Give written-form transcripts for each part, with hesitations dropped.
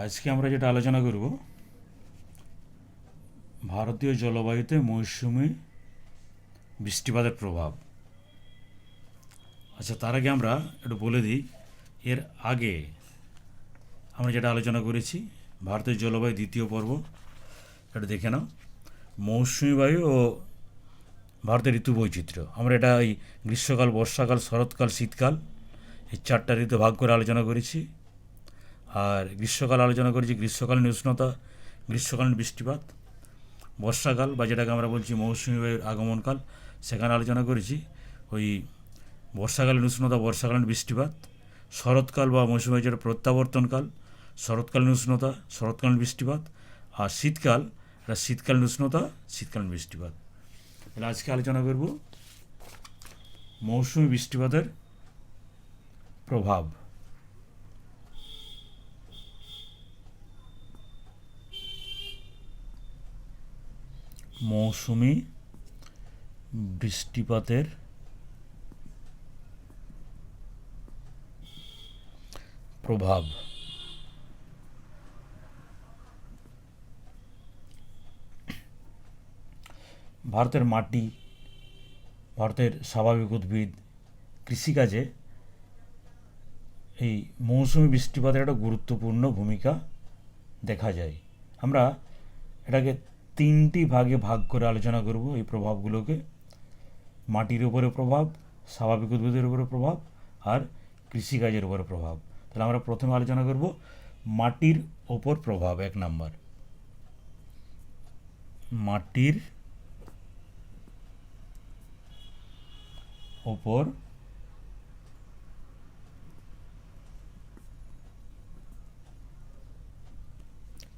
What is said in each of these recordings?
আজকে আমরা যেটা আলোচনা করব, ভারতীয় জলবায়ুতে মৌসুমি বৃষ্টিপাতের প্রভাব। আচ্ছা, তার আগে আমরা একটু বলে দিই, এর আগে আমরা যেটা আলোচনা করেছি ভারতের জলবায়ু দ্বিতীয় পর্ব, এটা দেখে নাও। মৌসুমি বায়ু ও ভারতের ঋতু বৈচিত্র্য, আমরা এটা এই গ্রীষ্মকাল, বর্ষাকাল, শরৎকাল, শীতকাল এই চারটা ঋতু ভাগ করে আলোচনা করেছি। আর গ্রীষ্মকাল আলোচনা করেছি গ্রীষ্মকালীন উষ্ণতা, গ্রীষ্মকালীন বৃষ্টিপাত। বর্ষাকাল বা যেটাকে আমরা বলছি মৌসুমি বায়ুর আগমনকাল, সেখানে আলোচনা করেছি ওই বর্ষাকালীন উষ্ণতা, বর্ষাকালীন বৃষ্টিপাত। শরৎকাল বা মৌসুমি বায়ু যেটা প্রত্যাবর্তনকাল, শরৎকালীন উষ্ণতা, শরৎকালীন বৃষ্টিপাত। আর শীতকাল, এটা শীতকালীন উষ্ণতা, শীতকালীন বৃষ্টিপাত। তাহলে আজকে আলোচনা করব মৌসুমি বৃষ্টিপাতের প্রভাব। মৌসুমি বৃষ্টিপাতের প্রভাব। ভারতের মাটি, ভারতের স্বাভাবিক উদ্ভিদ, কৃষিকাজে এই মৌসুমি বৃষ্টিপাতের একটা গুরুত্বপূর্ণ ভূমিকা দেখা যায়। আমরা এটাকে তিনটি ভাগে ভাগ করে আলোচনা করব এই প্রভাবগুলোকে: মাটির উপরে প্রভাব, স্বাভাবিক উদ্ভিদের উপরে প্রভাব, আর কৃষিকাজের উপরে প্রভাব। তাহলে আমরা প্রথমে আলোচনা করব মাটির ওপর প্রভাব। 1 নাম্বার, মাটির ওপর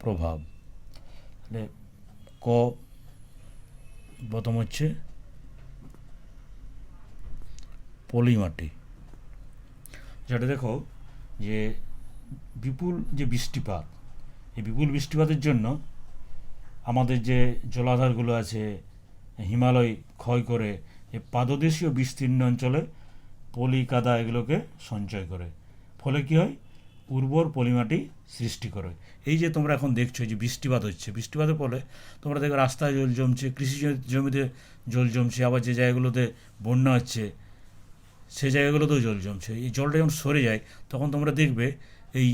প্রভাব। তাহলে ক প্রথম হচ্ছে পলি মাটি। যেটা দেখো যে বিপুল যে বৃষ্টিপাত, এই বিপুল বৃষ্টিপাতের জন্য আমাদের যে জলাধারগুলো আছে, হিমালয় ক্ষয় করে এই পাদদেশীয় বিস্তীর্ণ অঞ্চলে পলি, কাদা এগুলোকে সঞ্চয় করে। ফলে কি হয়? উর্বর পলিমাটি সৃষ্টি করে। এই যে তোমরা এখন দেখছো যে বৃষ্টিপাত হচ্ছে, বৃষ্টিপাতের ফলে তোমরা দেখো রাস্তায় জল জমছে, কৃষি জমিতে জল জমছে, আবার যে জায়গাগুলোতে বন্যা হচ্ছে সেই জায়গাগুলোতেও জল জমছে। এই জলটা যখন সরে যায় তখন তোমরা দেখবে এই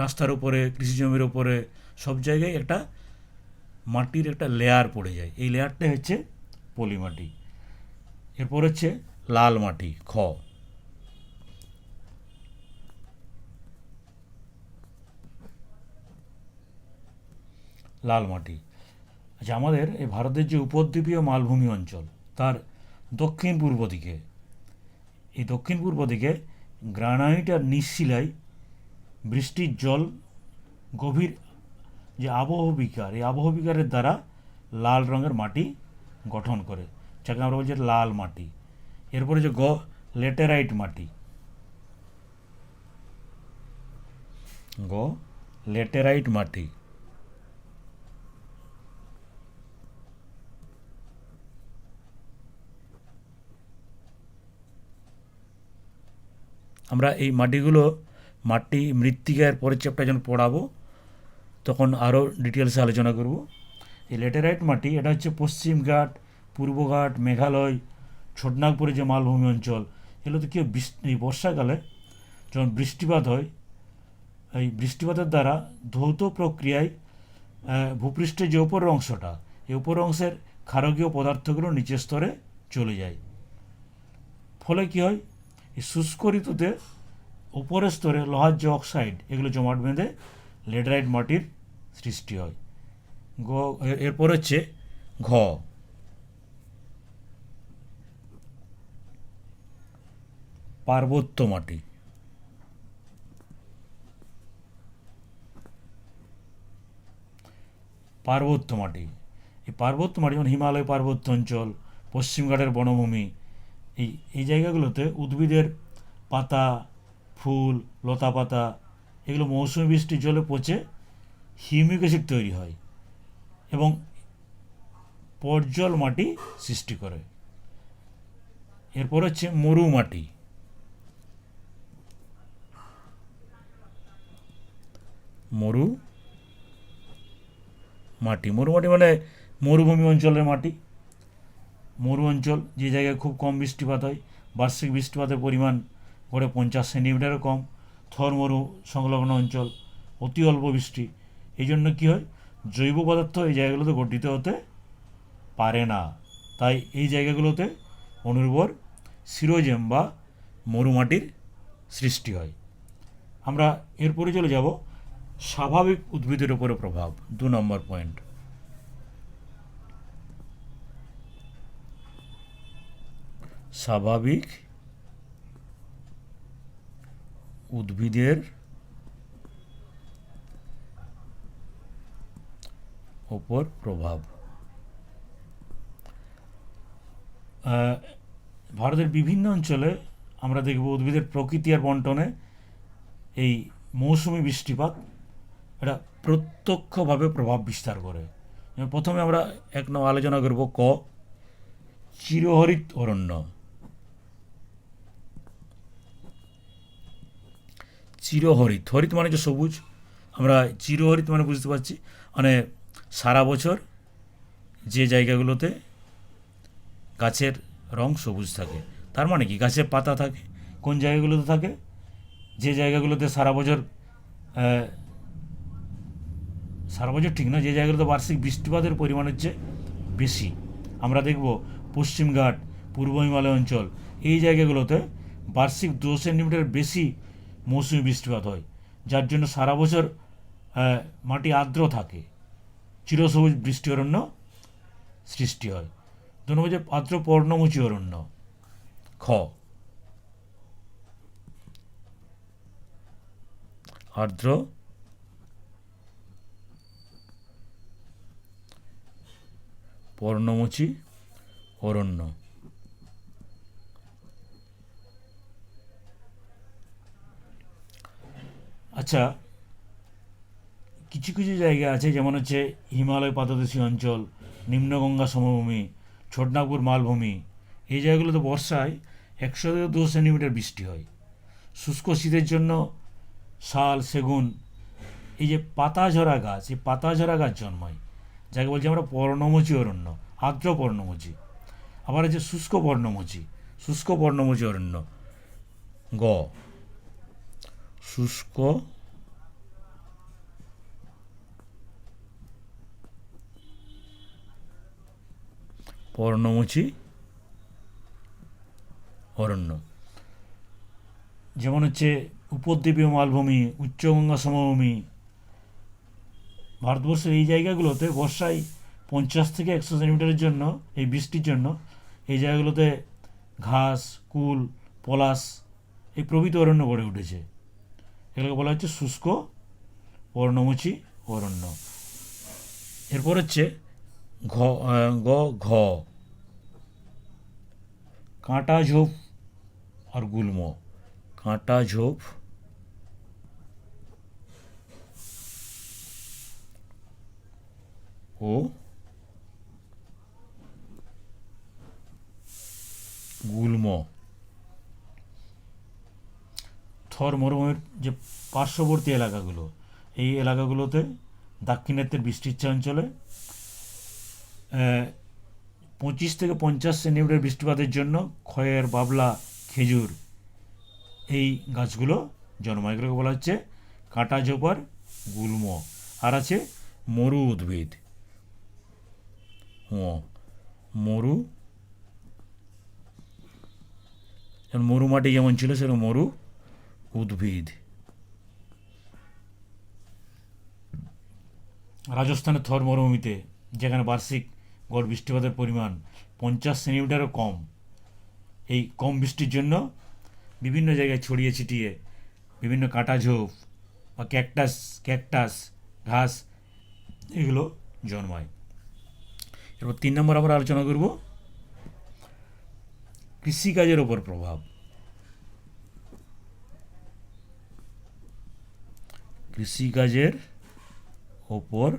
রাস্তার উপরে, কৃষি জমির উপরে, সব জায়গায় একটা মাটির একটা লেয়ার পড়ে যায়। এই লেয়ারটাই হচ্ছে পলি মাটি। এরপর হচ্ছে লাল মাটি, খ। লাল মাটি। আচ্ছা, আমাদের এই ভারতের যে উপদ্বীপীয় মালভূমি অঞ্চল, তার দক্ষিণ পূর্ব দিকে, এই দক্ষিণ পূর্ব দিকে গ্রানাইট আর নিশিলায় বৃষ্টির জল গভীর যে আবহবিকার, এই আবহবিকারের দ্বারা লাল রঙের মাটি গঠন করে, যাকে আমরা বলছি লাল মাটি। এরপরে যে লেটেরাইট মাটি, লেটেরাইট মাটি। আমরা এই মাটিগুলো মাটি মৃত্তিকার পরের চ্যাপ্টার যখন পড়াবো তখন আরও ডিটেলসে আলোচনা করব। এই লেটেরাইট মাটি, এটা হচ্ছে পশ্চিমঘাট, পূর্বঘাট, মেঘালয়, ছোটনাগপুরে যে মালভূমি অঞ্চল, এগুলোতে কি এই বর্ষাকালে যখন বৃষ্টিপাত হয়, এই বৃষ্টিপাতের দ্বারা ধৌত প্রক্রিয়ায় ভূপৃষ্ঠের যে উপরের অংশটা, এই উপরের অংশের ক্ষারকীয় পদার্থগুলো নিচের স্তরে চলে যায়। ফলে কি হয়? এই শুষ্ক ঋতুতে উপরের স্তরে লোহার যে অক্সাইড, এগুলো জমাট বেঁধে লেটেরাইট মাটির সৃষ্টি হয়। এরপর হচ্ছে ঘ, পার্বত্য মাটি। পার্বত্য মাটি, এই পার্বত্য মাটি যেমন হিমালয় পার্বত্য অঞ্চল, পশ্চিমঘাটের বনভূমি, এই এই জায়গাগুলোতে উদ্ভিদের পাতা, ফুল, লতা পাতা এগুলো মৌসুমি বৃষ্টির জলে পচে হিউমিক অ্যাসিড তৈরি হয় এবং পর্জল মাটি সৃষ্টি করে। এরপর হচ্ছে মরু মাটি। মরু মাটি, মরুমাটি মানে মরুভূমি অঞ্চলের মাটি। মরু অঞ্চল, যে জায়গায় খুব কম বৃষ্টিপাত হয়, বার্ষিক বৃষ্টিপাতের পরিমাণ গড়ে 50 সেন্টিমিটারও কম। থর মরু সংলগ্ন অঞ্চল, অতি অল্প বৃষ্টি। এই জন্য কী হয়, জৈব পদার্থ এই জায়গাগুলোতে গঠিত হতে পারে না। তাই এই জায়গাগুলোতে অনুর্বর সিরোজেম বা মরুমাটির সৃষ্টি হয়। আমরা এরপরে চলে যাব স্বাভাবিক উদ্ভিদের উপরে প্রভাব, 2 নম্বর পয়েন্ট। স্বাভাবিক উদ্ভিদের ওপর প্রভাব। ভারতের বিভিন্ন অঞ্চলে আমরা দেখব উদ্ভিদের প্রকৃতি আর বন্টনে এই মৌসুমি বৃষ্টিপাত এটা প্রত্যক্ষভাবে প্রভাব বিস্তার করে। প্রথমে আমরা আলোচনা করব ক, চিরহরিত অরণ্য। চিরহরিত, হরিত মানে যে সবুজ, আমরা চিরহরিত মানে বুঝতে পারছি মানে সারা বছর যে জায়গাগুলোতে গাছের রং সবুজ থাকে। তার মানে কি, গাছের পাতা থাকে কোন জায়গাগুলোতে থাকে, যে জায়গাগুলোতে সারা বছর ঠিক না, যে জায়গাগুলোতে বার্ষিক বৃষ্টিপাতের পরিমাণ হচ্ছে বেশি। আমরা দেখব পশ্চিমঘাট, পূর্ব হিমালয় অঞ্চল, এই জায়গাগুলোতে বার্ষিক 2 সেন্টিমিটার বেশি মৌসুমি বৃষ্টিপাত হয়, যার জন্য সারা বছর মাটি আর্দ্র থাকে, চিরসবুজ বৃষ্টি অরণ্য সৃষ্টি হয়। 2 নম্বর যে আর্দ্র পর্ণমোচী অরণ্য। খ, আর্দ্র পর্ণমোচী অরণ্য। আচ্ছা, কিছু কিছু জায়গা আছে, যেমন হচ্ছে হিমালয় পাদদেশী অঞ্চল, নিম্নগঙ্গা সমভূমি, ছোটনাগপুর মালভূমি, এই জায়গাগুলোতে বর্ষায় 100 থেকে 200 সেন্টিমিটার বৃষ্টি হয়। শুষ্ক শীতের জন্য শাল, সেগুন, এই যে পাতাঝরা গাছ, এই পাতাঝরা গাছ জন্মায়, যাকে বলছি আমরা পর্ণমোচী অরণ্য, আর্দ্র পর্ণমোচী। আবার আছে শুষ্ক পর্ণমোচী অরণ্য। গ, শুষ্ক পর্ণমোচী অরণ্য, যেমন হচ্ছে উপদ্বীপীয় মালভূমি, উচ্চগঙ্গা সমভূমি। ভারতবর্ষের এই জায়গাগুলোতে বর্ষায় 50 থেকে 100 সেন্টিমিটারের জন্য, এই বৃষ্টির জন্য এই জায়গাগুলোতে ঘাস, কুল, পলাশ এই প্রভৃতি অরণ্য গড়ে উঠেছে। এগুলোকে বলা হচ্ছে শুষ্ক পর্ণমোচী অরণ্য। এরপর হচ্ছে ঘ, কাঁটা ঝোপ আর গুল্ম। কাঁটা ঝোপ ও গুল্ম। থর মরুভূমির যে পার্শ্ববর্তী এলাকাগুলো, এই এলাকাগুলোতে দাক্ষিণাত্যের বৃষ্টিচ্ছা অঞ্চলে 25 থেকে 50 সেন্টিমিটার বৃষ্টিপাতের জন্য খয়ের, বাবলা, খেজুর এই গাছগুলো জন্মায়। এগুলোকে বলা হচ্ছে কাঁটা ঝোপ আর গুল্ম। আর আছে মরু উদ্ভিদ। মরু, মরুমাটি যেমন ছিল সেরকম মরু উদ্ভিদ। রাজস্থানের থর মরুভূমিতে, যেখানে বার্ষিক গড় বৃষ্টিপাতের পরিমাণ 50 সেন্টিমিটারও কম, এই কম বৃষ্টির জন্য বিভিন্ন জায়গায় ছড়িয়ে ছিটিয়ে বিভিন্ন কাঁটা ঝোপ বা ক্যাকটাস ঘাস এগুলো জন্মায়। এরপর 3 নম্বর আমরা আলোচনা করব কৃষিকাজের ওপর প্রভাব। কৃষিকাজের ওপর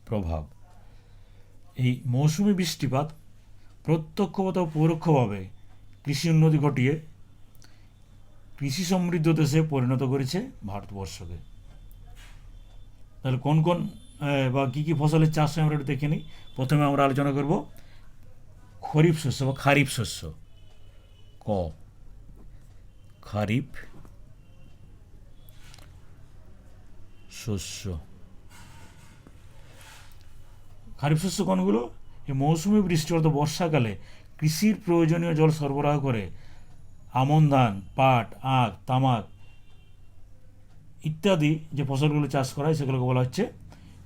প্রভাব। এই মৌসুমি বৃষ্টিপাত প্রত্যক্ষ বা পরোক্ষভাবে কৃষি উন্নতি ঘটিয়ে কৃষি সমৃদ্ধ দেশে পরিণত করেছে ভারতবর্ষকে। তাহলে কোন কোন বা কী কী ফসলের চাষ হয় আমরা একটু দেখে নিই। প্রথমে আমরা আলোচনা করব খরিফ শস্য বা খারিফ শস্য। ক, খারিফ শস্য। খারিফ শস্য কোনগুলো? এই মৌসুমি বৃষ্টি অর্থাৎ বর্ষাকালে কৃষির প্রয়োজনীয় জল সরবরাহ করে আমন ধান, পাট, আখ, তামাক ইত্যাদি যে ফসলগুলো চাষ করা হয় সেগুলোকে বলা হচ্ছে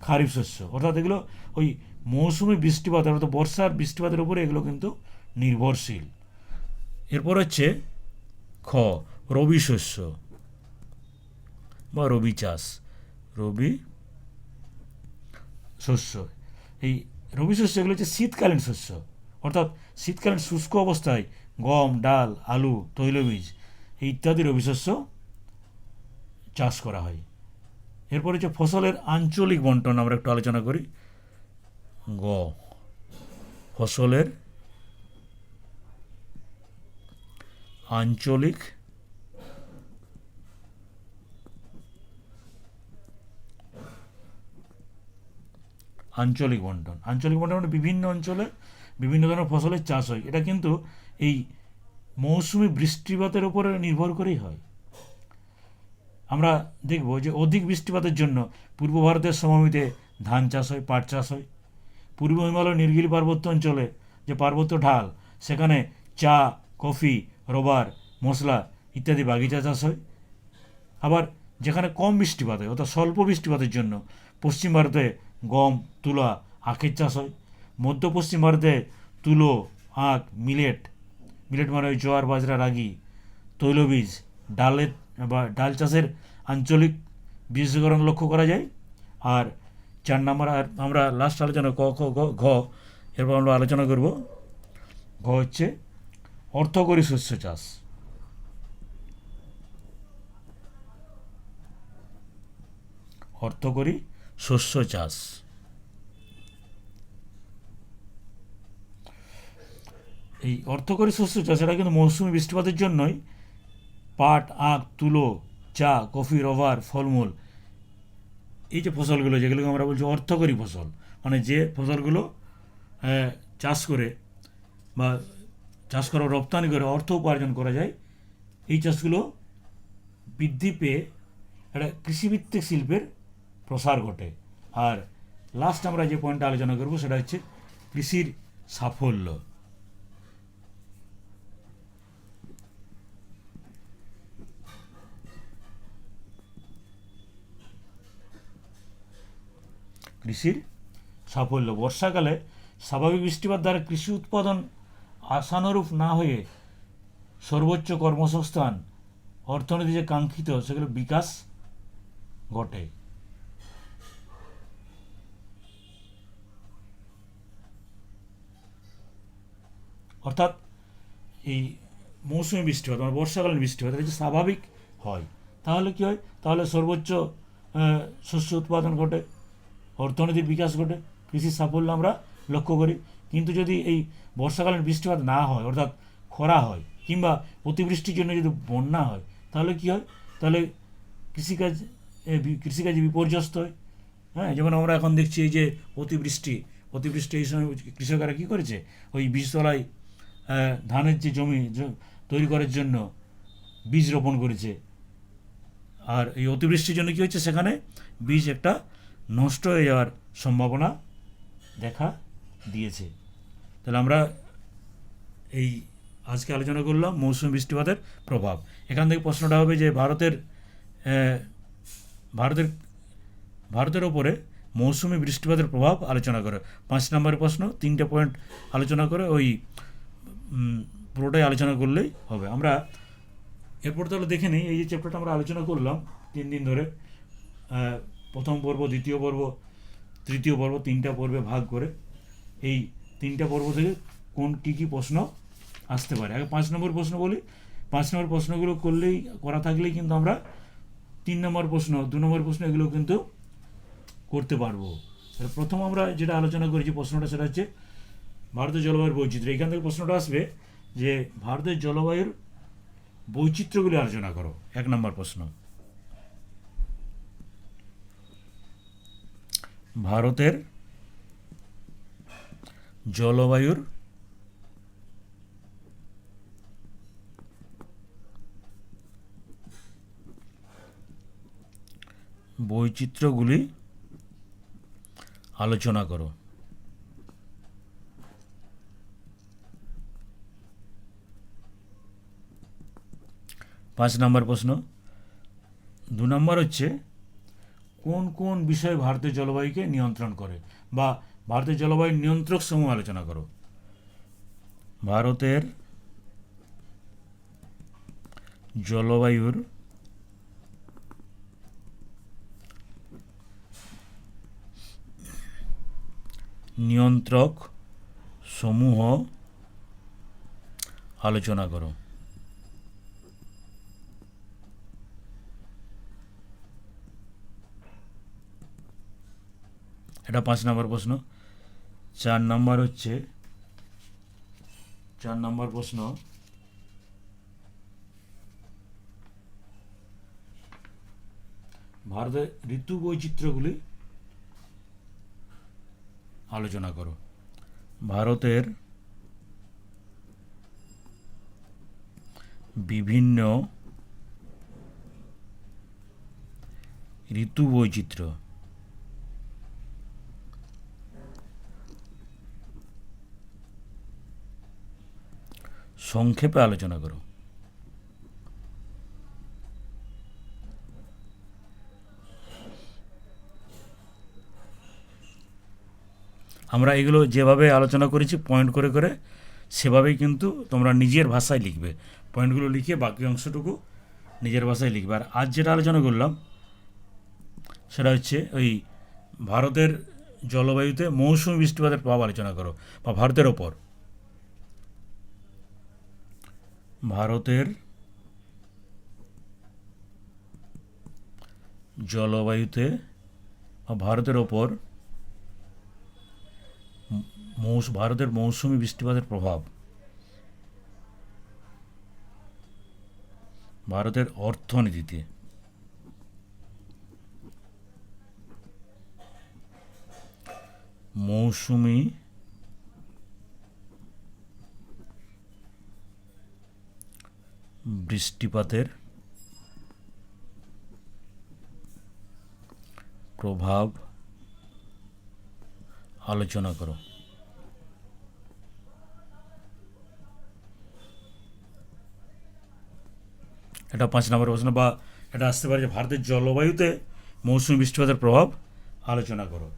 খারিফ শস্য। অর্থাৎ এগুলো ওই মৌসুমি বৃষ্টিপাত অর্থাৎ বর্ষার বৃষ্টিপাতের উপরে এগুলো কিন্তু নির্ভরশীল। এরপর হচ্ছে খ, রবি শস্য বা রবি চাষ। রবি শস্য, এই রবি শস্য এগুলো হচ্ছে শীতকালীন শস্য। অর্থাৎ শীতকালীন শুষ্ক অবস্থায় গম, ডাল, আলু, তৈলবীজ ইত্যাদি রবি শস্য চাষ করা হয়। এরপর হচ্ছে ফসলের আঞ্চলিক বন্টন আমরা একটু আলোচনা করি। গ, ফসলের আঞ্চলিক বন্টন। আঞ্চলিক বন্টন মানে বিভিন্ন অঞ্চলে বিভিন্ন ধরনের ফসলের চাষ হয়। এটা কিন্তু এই মৌসুমি বৃষ্টিপাতের উপরে নির্ভর করেই হয়। আমরা দেখব যে অধিক বৃষ্টিপাতের জন্য পূর্ব ভারতের সমভূমিতে ধান চাষ হয়, পাট চাষ হয়। পূর্ব হিমালয় নীলগিরি পার্বত্য অঞ্চলে যে পার্বত্য ঢাল সেখানে চা, কফি, রবার, মশলা ইত্যাদি বাগিচা চাষ হয়। আবার যেখানে কম বৃষ্টিপাত হয় অর্থাৎ স্বল্প বৃষ্টিপাতের জন্য পশ্চিম ভারতে গম, তুলা, আখের চাষ হয়। মধ্য পশ্চিম ভারতে তুলো, আখ, মিলেট মানে ওই জোয়ার, বাজরা, রাগি, তৈলবীজ, ডালের বা ডাল চাষের আঞ্চলিক বিশেষীকরণ লক্ষ্য করা যায়। আর 4 নম্বর আমরা লাস্ট আলোচনা ক, খ, ঘ, এরপর আমরা আলোচনা করব ঘ হচ্ছে অর্থকরী শস্য চাষ। অর্থকরী শস্য চাষ। এই অর্থকরী শস্য চাষ এটা কিন্তু মৌসুমি বৃষ্টিপাতের জন্যই পাট, আখ, তুলো, চা, কফি, রবার, ফলমূল এই যে ফসলগুলো যেগুলোকে আমরা বলছি অর্থকরী ফসল, মানে যে ফসলগুলো চাষ করে বা চাষ করা রপ্তানি করে অর্থ উপার্জন করা যায়, এই চাষগুলো বৃদ্ধি পেয়ে একটা কৃষিভিত্তিক শিল্পের প্রসার ঘটে। আর লাস্ট আমরা যে পয়েন্টটা আলোচনা করব সেটা হচ্ছে কৃষির সাফল্য। কৃষির সাফল্য। বর্ষাকালে স্বাভাবিক বৃষ্টিপাত দ্বারা কৃষি উৎপাদন আশানুরূপ না হয়ে সর্বোচ্চ কর্মসংস্থান, অর্থনীতি যে কাঙ্ক্ষিত সেগুলো বিকাশ ঘটে। অর্থাৎ এই মৌসুমি বৃষ্টিপাত মানে বর্ষাকালীন বৃষ্টিপাত এটা যদি স্বাভাবিক হয় তাহলে কী হয়? তাহলে সর্বোচ্চ শস্য উৎপাদন ঘটে, অর্থনীতির বিকাশ ঘটে, কৃষির সাফল্য আমরা লক্ষ্য করি। কিন্তু যদি এই বর্ষাকালীন বৃষ্টিপাত না হয় অর্থাৎ খরা হয় কিংবা অতিবৃষ্টির জন্য যদি বন্যা হয় তাহলে কী হয়? তাহলে কৃষিকাজ বিপর্যস্ত হয়। হ্যাঁ, যেমন আমরা এখন দেখছি এই যে অতিবৃষ্টি এই সময় কৃষকেরা কী করেছে? ওই বীজতলায় ধানের যে জমি তৈরি করার জন্য বীজ রোপণ করেছে। আর এই অতিবৃষ্টির জন্য কী হচ্ছে? সেখানে বীজ একটা নষ্ট হয়ে যাওয়ার সম্ভাবনা দেখা দিয়েছে। তাহলে আমরা এই আজকে আলোচনা করলাম মৌসুমি বৃষ্টিপাতের প্রভাব। এখান থেকে প্রশ্নটা হবে যে ভারতের ওপরে মৌসুমি বৃষ্টিপাতের প্রভাব আলোচনা করে। 5 নম্বরের প্রশ্ন, 3টে পয়েন্ট আলোচনা করে ওই পুরোটাই আলোচনা করলেই হবে। আমরা এরপর তাহলে দেখে নিই এই যে চ্যাপ্টারটা আমরা আলোচনা করলাম 3 দিন ধরে, প্রথম পর্ব, দ্বিতীয় পর্ব, তৃতীয় পর্ব, 3টা পর্বে ভাগ করে এই 3টা পর্ব থেকে কী কী প্রশ্ন আসতে পারে। আগে 5 নম্বর প্রশ্ন বলি। 5 নম্বর প্রশ্নগুলো করা থাকলেই কিন্তু আমরা 3 নম্বর প্রশ্ন, 2 নম্বর প্রশ্ন এগুলো কিন্তু করতে পারবো। প্রথম আমরা যেটা আলোচনা করেছি প্রশ্নটা সেটা হচ্ছে ভারতের জলবায়ুর বৈচিত্র্য। এখান থেকে প্রশ্নটা আসবে যে ভারতের জলবায়ুর বৈচিত্র্যগুলি আলোচনা করো। 1 নম্বর প্রশ্ন, ভারতের জলবায়ুর বৈচিত্র্যগুলি আলোচনা করো। 5 নম্বর প্রশ্ন, 2 নম্বর হচ্ছে কোন কোন বিষয় ভারতের জলবায়ুকে নিয়ন্ত্রণ করে, বা ভারতের জলবায়ুর নিয়ন্ত্রক সমূহ আলোচনা করো। ভারতের জলবায়ুর নিয়ন্ত্রক সমূহ আলোচনা করো। এটা 5 নম্বর প্রশ্ন। 4 নম্বর হচ্ছে 4 নম্বর প্রশ্ন, ভারতের ঋতু বৈচিত্র্যগুলি আলোচনা করো। ভারতের বিভিন্ন ঋতু বৈচিত্র্য সংক্ষেপে আলোচনা করো। আমরা এগুলো যেভাবে আলোচনা করেছি পয়েন্ট করে করে সেভাবেই কিন্তু তোমরা নিজের ভাষায় লিখবে, পয়েন্টগুলো লিখে বাকি অংশটুকু নিজের ভাষায় লিখবে। আর আজ যেটা আলোচনা করলাম সেটা হচ্ছে ওই ভারতের জলবায়ুতে মৌসুমি বৃষ্টিপাতের প্রভাব আলোচনা করো, বা ভারতের ওপর ভারতের জলবায়ুতে বা ভারতের ওপর ভারতের মৌসুমি বৃষ্টিপাতের প্রভাব, ভারতের অর্থনীতিতে মৌসুমি বৃষ্টিপাতের প্রভাব আলোচনা করো। এটা 5 নম্বর প্রশ্ন, বা এটা আসতে পারে যে ভারতের জলবায়ুতে মৌসুমি বৃষ্টিপাতের প্রভাব আলোচনা করো।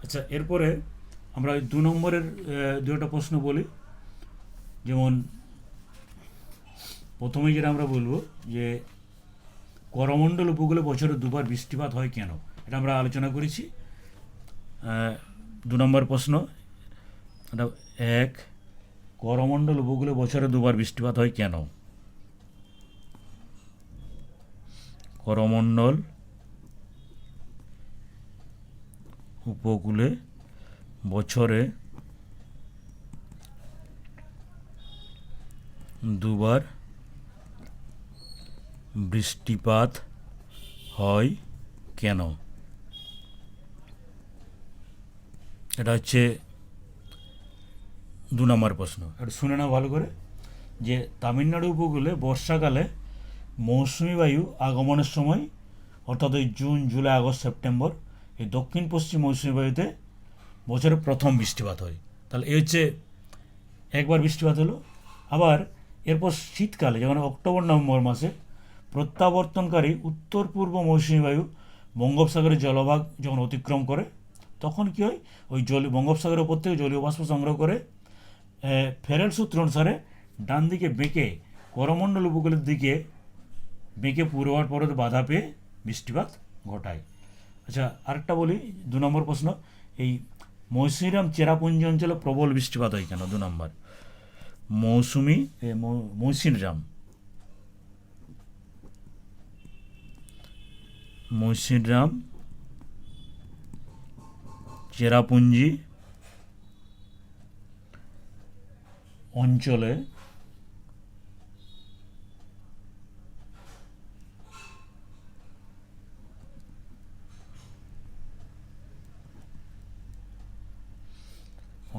আচ্ছা, এরপরে আমরা ওই 2 নম্বরের 2টা প্রশ্ন বলি। যেমন প্রথমেই যেটা আমরা বলবো যে করমণ্ডল উপকূলে বছরে 2বার বৃষ্টিপাত হয় কেন, এটা আমরা আলোচনা করেছি। 2 নম্বর প্রশ্ন, এটা 1, করমণ্ডল উপকূলে বছরে 2বার বৃষ্টিপাত হয় কেন। করমণ্ডল উপকূলে বছরে 2বার বৃষ্টিপাত হয় কেন, এটা হচ্ছে 2 নম্বর প্রশ্ন। এটা শুনে নাও ভালো করে, যে তামিলনাড়ু উপকূলে বর্ষাকালে মৌসুমি বায়ু আগমনের সময়, অর্থাৎ ওই জুন, জুলাই, আগস্ট, সেপ্টেম্বর, এই দক্ষিণ পশ্চিম মৌসুমি বায়ুতে বছরের প্রথম বৃষ্টিপাত হয়। তাহলে এই হচ্ছে একবার বৃষ্টিপাত হলো। আবার এরপর শীতকালে, যেমন অক্টোবর নভেম্বর মাসে প্রত্যাবর্তনকারী উত্তর পূর্ব মৌসুমি বায়ু বঙ্গোপসাগরের জলভাগ যখন অতিক্রম করে, তখন কী হয়, ওই বঙ্গোপসাগরের ওপর থেকে জলীয় বাষ্প সংগ্রহ করে ফেরেল সূত্র অনুসারে ডান দিকে বেঁকে করমণ্ডল উপকূলের দিকে বেঁকে পূর্বাভার পর্বতে বাধা পেয়ে বৃষ্টিপাত ঘটায়। আচ্ছা, আরেকটা বলি, 2 নম্বর প্রশ্ন, এই মৌসুমিরাম চেরাপুঞ্জি অঞ্চলে প্রবল বৃষ্টিপাত হয় কেন। 2 নম্বর, মৌসিনরাম চেরাপুঞ্জি অঞ্চলে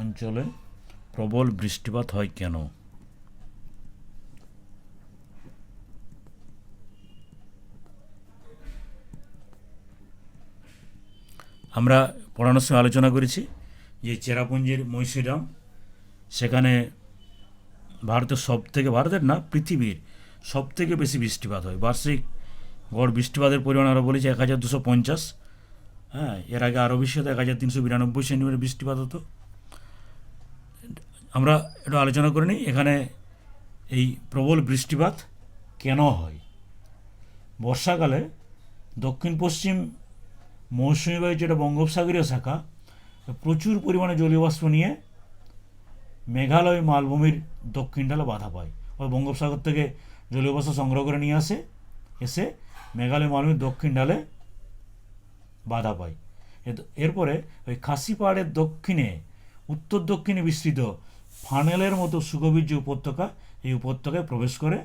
অঞ্চলে প্রবল বৃষ্টিপাত হয় কেন? আমরা পড়ানোর সময় আলোচনা করেছি যে চেরাপুঞ্জির মৌসিরাম, সেখানে ভারতের না, পৃথিবীর সব থেকে বেশি বৃষ্টিপাত হয়। বার্ষিক গড় বৃষ্টিপাতের পরিমাণ আমরা বলেছি 1250। হ্যাঁ, এর আগে আরও বেশি হতো, 1392 সেন্টিমিটার বৃষ্টিপাত হতো। আমরা একটু আলোচনা করে নিই এখানে এই প্রবল বৃষ্টিপাত কেন হয়। বর্ষাকালে দক্ষিণ পশ্চিম মৌসুমী বায়ু, যেটা বঙ্গোপসাগরীয় শাখা, প্রচুর পরিমাণে জলীয় বাষ্প নিয়ে মেঘালয় মালভূমির দক্ষিণ ঢালে বাধা পায়। ওই বঙ্গোপসাগর থেকে জলীয় বাষ্প সংগ্রহ করে নিয়ে এসে মেঘালয় মালভূমির দক্ষিণ ঢালে বাধা পায়। এরপরে ওই খাসি পাহাড়ের দক্ষিণে, উত্তর দক্ষিণে বিস্তৃত ফানেলের মতো সুগভীর যে উপত্যকা, এই উপত্যকায় প্রবেশ করে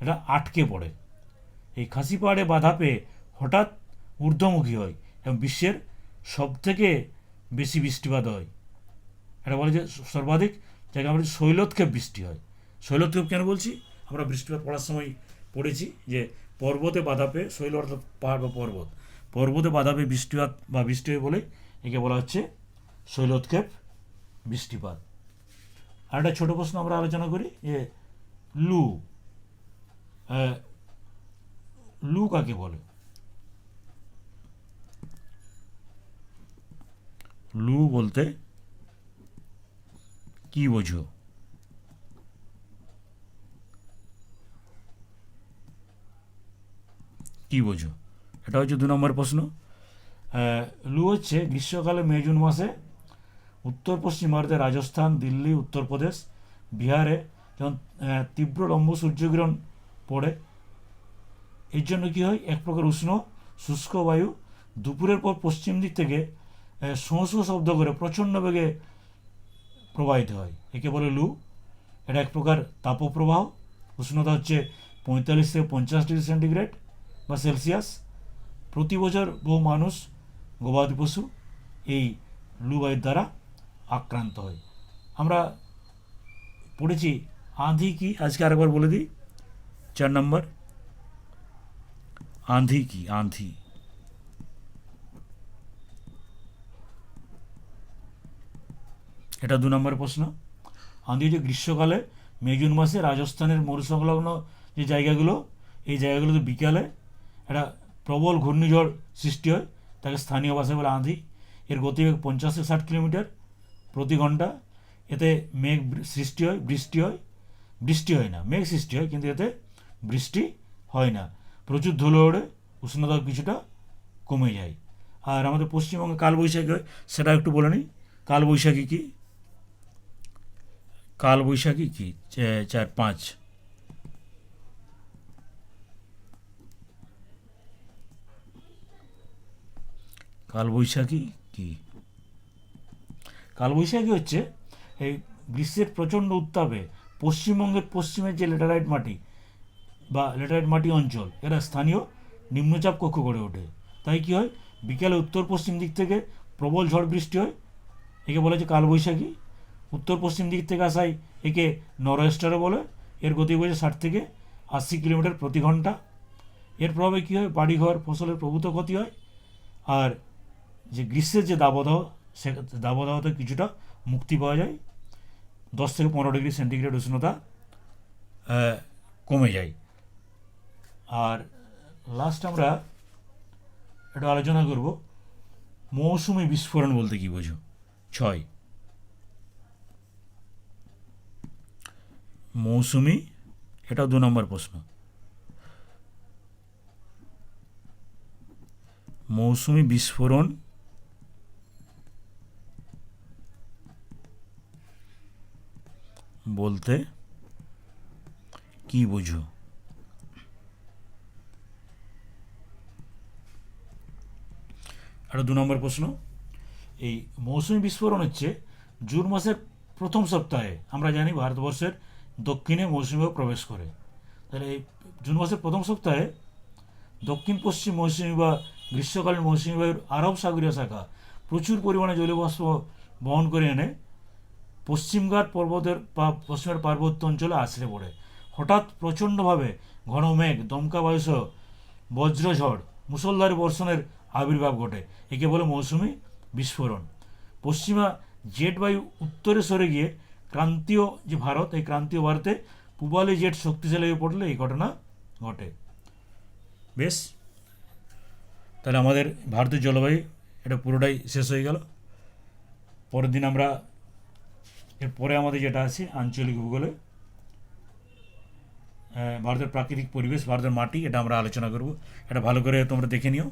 এটা আটকে পড়ে। এই খাসি পাহাড়ে বাধা পেয়ে হঠাৎ ঊর্ধ্বমুখী হয় এবং বিশ্বের সবথেকে বেশি বৃষ্টিপাত হয়। এটা বলে যে সর্বাধিক জায়গায় আমরা শৈলোৎক্ষেপ বৃষ্টি হয়। শৈলোৎক্ষেপ কেন বলছি? আমরা বৃষ্টিপাত পড়ার সময় পড়েছি যে পর্বতে বাধা পেয়ে, শৈল অর্থাৎ পাহাড় বা পর্বতে বাধা পেয়ে বৃষ্টিপাত বা বৃষ্টি হয় বলে একে বলা হচ্ছে শৈলোৎক্ষেপ বৃষ্টিপাত। আর একটা ছোটো প্রশ্ন আমরা আলোচনা করি যে লু কাকে বলে? লু বলতে কি বোঝো? কি বোঝো? এটা হচ্ছে 2 নম্বর প্রশ্ন। লু হচ্ছে গ্রীষ্মকালে মে জুন মাসে উত্তর পশ্চিম ভারতে রাজস্থান, দিল্লি, উত্তরপ্রদেশ, বিহারে যখন তীব্র লম্ব সূর্যগ্রহণ পড়ে, এর জন্য কী হয়, এক প্রকার উষ্ণ শুষ্ক বায়ু দুপুরের পর পশ্চিম দিক থেকে শোঁ শোঁ শব্দ করে প্রচণ্ড বেগে প্রবাহিত হয়, একে বলে লু। এটা এক প্রকার তাপপ্রবাহ। উষ্ণতা হচ্ছে 45 থেকে 50 ডিগ্রি সেন্টিগ্রেড বা সেলসিয়াস। প্রতি বছর বহু মানুষ, গবাদি পশু এই লু বায়ুর দ্বারা আক্রান্ত হয়। আমরা পড়েছি আঁধি কি, আজকে আরেকবার বলে দিই। 4 নম্বর, আঁধি কি? আঁধি এটা 2 নম্বর প্রশ্ন। আঁধি হচ্ছে গ্রীষ্মকালে মে জুন মাসে রাজস্থানের মরুসংলগ্ন যে জায়গাগুলো, এই জায়গাগুলোতে বিকালে একটা প্রবল ঘূর্ণিঝড় সৃষ্টি হয়, তাকে স্থানীয় ভাষায় বলে আঁধি। এর গতিবেগ 50 থেকে 60 কিলোমিটার প্রতি ঘন্টা। এতে মেঘ সৃষ্টি হয়, বৃষ্টি হয় না, মেঘ সৃষ্টি হয় কিন্তু এতে বৃষ্টি হয় না। প্রচুর ধুলো ওড়ে, উষ্ণতা কিছুটা কমে যায়। আর আমাদের পশ্চিমবঙ্গে কালবৈশাখী হয়, সেটা একটু বলে নিই। কালবৈশাখী কি? 4-5। কালবৈশাখী কি? কালবৈশাখী হচ্ছে এই গ্রীষ্মের প্রচণ্ড উত্তাপে পশ্চিমবঙ্গের পশ্চিমের যে ল্যাটেরাইট মাটি বা ল্যাটেরাইট মাটি অঞ্চল, এরা স্থানীয় নিম্নচাপ কক্ষ গড়ে ওঠে। তাই কী হয়, বিকেলে উত্তর পশ্চিম দিক থেকে প্রবল ঝড় বৃষ্টি হয়, একে বলা হচ্ছে কালবৈশাখী। উত্তর পশ্চিম দিক থেকে আসায় একে নরওয়েস্টারও বলে। এর গতিবেগ 60 থেকে 80 কিলোমিটার প্রতি ঘন্টা। এর প্রভাবে কী হয়, বাড়িঘর ফসলের প্রভূত ক্ষতি হয়। আর যে গ্রীষ্মের যে দাবদাহ, সে দাবদাহতে কিছুটা মুক্তি পাওয়া যায়। 10 থেকে 15 ডিগ্রি সেন্টিগ্রেড উষ্ণতা কমে যায়। আর লাস্ট আমরা একটু আলোচনা করব মৌসুমি বিস্ফোরণ বলতে কী বোঝো। 6, মৌসুমি, এটাও 2 নম্বর প্রশ্ন। মৌসুমি বিস্ফোরণ বলতে কি বোঝো? একটা 2 নম্বর প্রশ্ন। এই মৌসুমি বিস্ফোরণ হচ্ছে জুন মাসের প্রথম সপ্তাহে, আমরা জানি ভারতবর্ষের দক্ষিণে মৌসুমি বায়ু প্রবেশ করে। তাহলে এই জুন মাসের প্রথম সপ্তাহে দক্ষিণ পশ্চিম মৌসুমি বা গ্রীষ্মকালীন মৌসুমি বায়ুর আরব সাগরীয় শাখা প্রচুর পরিমাণে জলীয় বাষ্প বহন করে এনে পশ্চিমঘাট পশ্চিমঘাট পার্বত্য অঞ্চলে আছড়ে পড়ে। হঠাৎ প্রচণ্ডভাবে ঘন মেঘ, দমকা বায়ুসহ বজ্রঝড়, মুষলধারে বর্ষণের আবির্ভাব ঘটে। একে বলে মৌসুমি বিস্ফোরণ। পশ্চিমা জেট বায়ু উত্তরে সরে গিয়ে ক্রান্তীয় যে ভারত, এই ক্রান্তীয় ভারতে পূবালি জেট শক্তিশালী হয়ে পড়লে এই ঘটনা ঘটে। বেশ, তাহলে আমাদের ভারতের জলবায়ু এটা পুরোটাই শেষ হয়ে গেল। পরের দিন আমরা এরপরে আমাদের যেটা আছে আঞ্চলিক ভূগোলে ভারতের প্রাকৃতিক পরিবেশ, ভারতের মাটি, এটা আমরা আলোচনা করব। এটা ভালো করে তোমরা দেখে নিও।